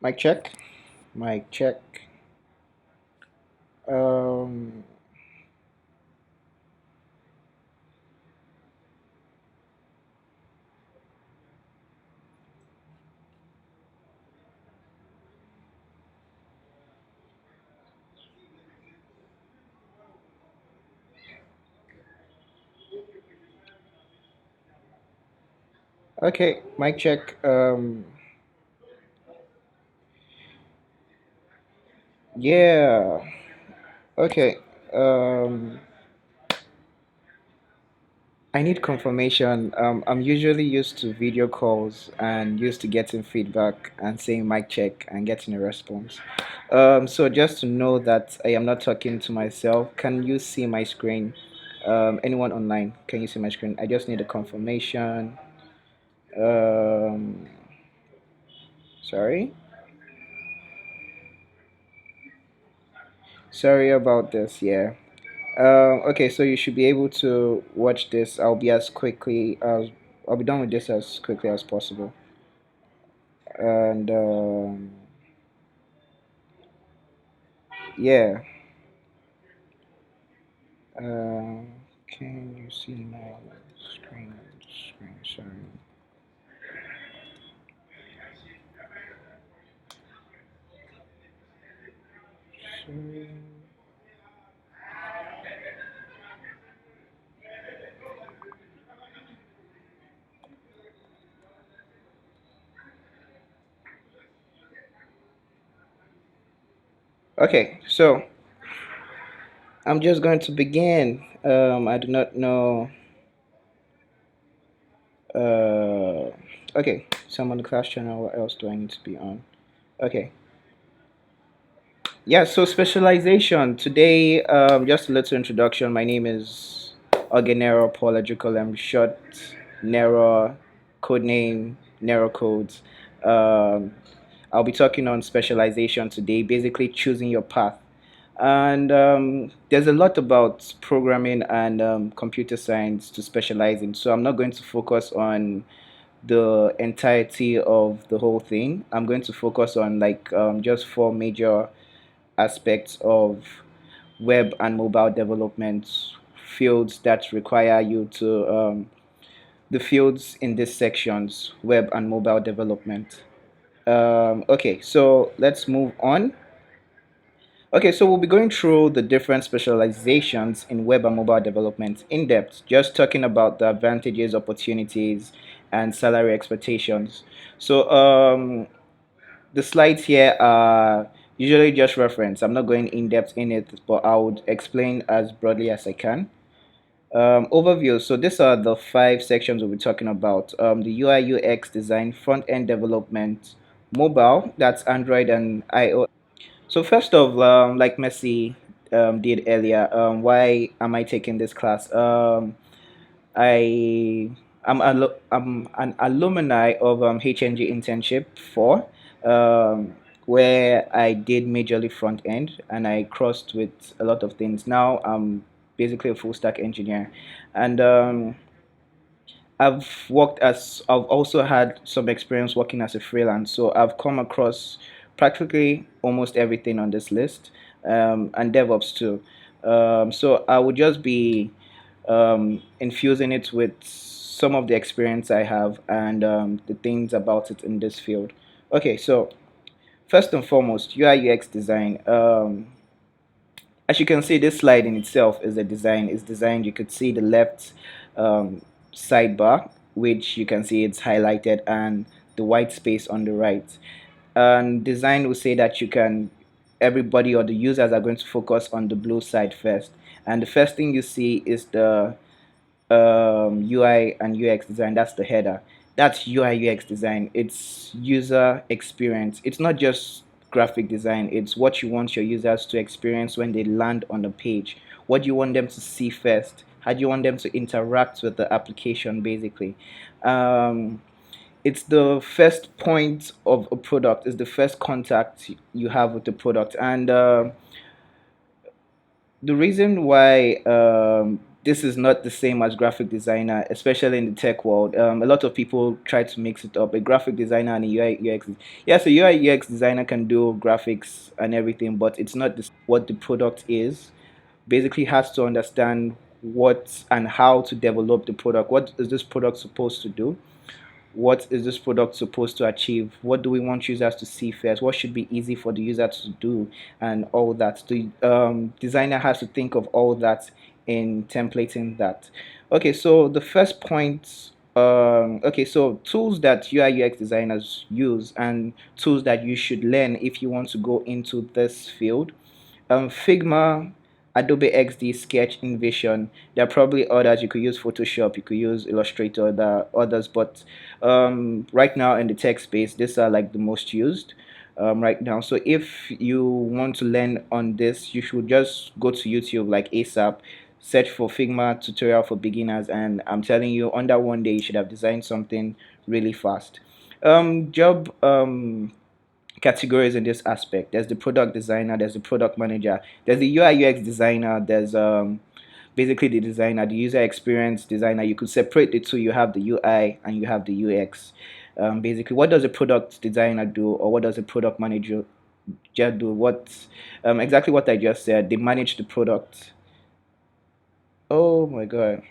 Mic check. Mic check. Um, okay, mic check. Yeah. Okay. Um, I need confirmation. I'm usually used to video calls and used to getting feedback and saying mic check and getting a response. So just to know that I am not talking to myself, can you see my screen? Anyone online, can you see my screen? I just need a confirmation. Um, sorry. Sorry about this. Yeah. Okay, so you should be able to watch this. I'll be done with this as quickly as possible. And yeah. Can you see my screen? Screen, sorry. Sorry. Okay, so I'm just going to begin. I do not know. Uh, okay, so I'm on the class channel. What else do I need to be on? Okay. Yeah, so specialization. Today, just a little introduction. My name is Ogenero Paul Ejikol. I'm short Nero, code name Nero Codes. Um, I'll be talking on specialization today, basically choosing your path. And there's a lot about programming and computer science to specialize in. So I'm not going to focus on the entirety of the whole thing. I'm going to focus on like just four major aspects of web and mobile development fields that require you to the fields in these sections, web and mobile development. Okay, so let's move on. Okay, so we'll be going through the different specializations in web and mobile development in depth, just talking about the advantages, opportunities, and salary expectations. So the slides here are usually just reference. I'm not going in depth in it, but I would explain as broadly as I can. Overview. So these are the five sections we'll be talking about. The UI UX design, front end development, mobile, that's Android and iOS. So first of like Messi did earlier, why am I taking this class? I I'm an alumni of HNG internship 4, where I did majorly front end and I crossed with a lot of things. Now I'm basically a full stack engineer, and I've also had some experience working as a freelance, so I've come across practically almost everything on this list, and DevOps too. So I would just be infusing it with some of the experience I have and the things about it in this field. Okay, so first and foremost, UI UX design. As you can see, this slide in itself is a design. It's designed. You could see the left um, sidebar, which you can see it's highlighted, and the white space on the right. And design will say that you can, everybody or the users are going to focus on the blue side first. And the first thing you see is the UI and UX design. That's the header. That's UI UX design. It's user experience. It's not just graphic design. It's what you want your users to experience when they land on the page. What do you want them to see first? How do you want them to interact with the application, basically? Um, it's the first point of a product. It's the first contact you have with the product, and the reason why this is not the same as graphic designer, especially in the tech world. A lot of people try to mix it up. A graphic designer and a UI UX. Yeah, so UI UX designer can do graphics and everything, but it's not the same as what the product is. Basically, has to understand what and how to develop the product. What is this product supposed to do? What is this product supposed to achieve? What do we want users to see first? What should be easy for the user to do? And all that. The designer has to think of all that in templating that. Okay, so the first point. Okay, so tools that UI UX designers use and tools that you should learn if you want to go into this field. Figma, Adobe XD, Sketch, InVision. There are probably others. You could use Photoshop, you could use Illustrator, there are others, but right now in the tech space, these are like the most used right now. So if you want to learn on this, you should just go to YouTube like ASAP, search for Figma tutorial for beginners, and I'm telling you, under one day, you should have designed something really fast. Job categories in this aspect. There's the product designer, there's the product manager, there's the UI UX designer, there's basically the designer, the user experience designer. You could separate the two. You have the UI and you have the UX. Basically, what does a product designer do, or what does a product manager do? What exactly what I just said? They manage the product. Oh my god.